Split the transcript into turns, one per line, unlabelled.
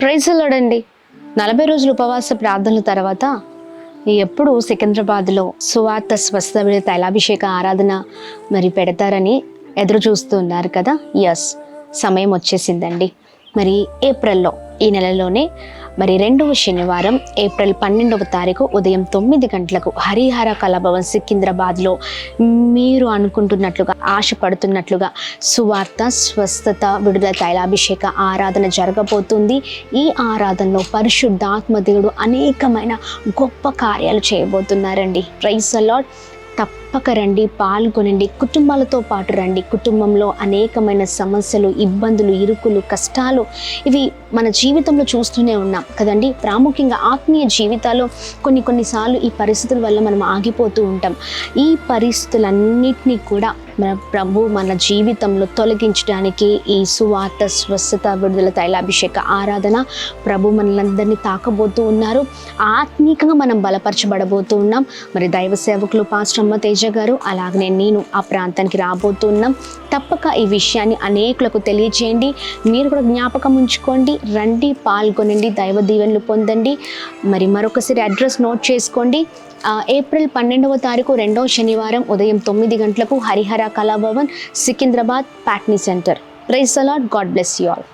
Praise lord. 40 రోజులు ఉపవాస ప్రార్థనల తర్వాత ఎప్పుడు సికింద్రాబాద్లో సువార్త స్వస్థ విడుదల తైలాభిషేక ఆరాధన మరి పెడతారని ఎదురు చూస్తున్నారు కదా. సమయం వచ్చేసిందండి. మరి ఏప్రిల్లో ఈ నెలలోనే మరి 2వ శనివారం ఏప్రిల్ 12వ తారీఖు ఉదయం 9 గంటలకు హరిహర కళాభవన్ సికింద్రాబాద్లో మీరు అనుకుంటున్నట్లుగా ఆశపడుతున్నట్లుగా సువార్త స్వస్థత విడుదల తైలాభిషేక ఆరాధన జరగబోతుంది. ఈ ఆరాధనలో పరిశుద్ధాత్మ దేవుడు అనేకమైన గొప్ప కార్యాలు చేయబోతున్నారండి. Praise the lord. తప్పక రండి, పాల్గొనండి, కుటుంబాలతో పాటు రండి. కుటుంబంలో అనేకమైన సమస్యలు, ఇబ్బందులు, ఇరుకులు, కష్టాలు ఇవి మన జీవితంలో చూస్తూనే ఉన్నాం కదండి. ప్రాముఖ్యంగా ఆత్మీయ జీవితాల్లో కొన్నిసార్లు ఈ పరిస్థితుల వల్ల మనం ఆగిపోతూ ఉంటాం. ఈ పరిస్థితులన్నిటినీ కూడా మన ప్రభు మన జీవితంలో తొలగించడానికి ఈ సువార్త స్వస్థత విడుదల తైలాభిషేక ఆరాధన ప్రభు మనలందరినీ తాకబోతూ ఉన్నారు. ఆత్మీకంగా మనం బలపరచబడబోతూ ఉన్నాం. మరి దైవ సేవకులు పాస్టర్ అమ్మ తేజ గారు అలాగనే నేను ఆ ప్రాంతానికి రాబోతున్నాం. తప్పక ఈ విషయాన్ని అనేకులకు తెలియజేయండి. మీరు కూడా జ్ఞాపకం ఉంచుకోండి. రండి, పాల్గొనండి, దైవ దీవెనలు పొందండి. మరి మరొకసారి అడ్రస్ నోట్ చేసుకోండి. ఏప్రిల్ 12వ తారీఖు 2వ శనివారం ఉదయం 9 గంటలకు Harihara Kalabhavan Secunderabad Patny centre. Praise the lord. God bless you all.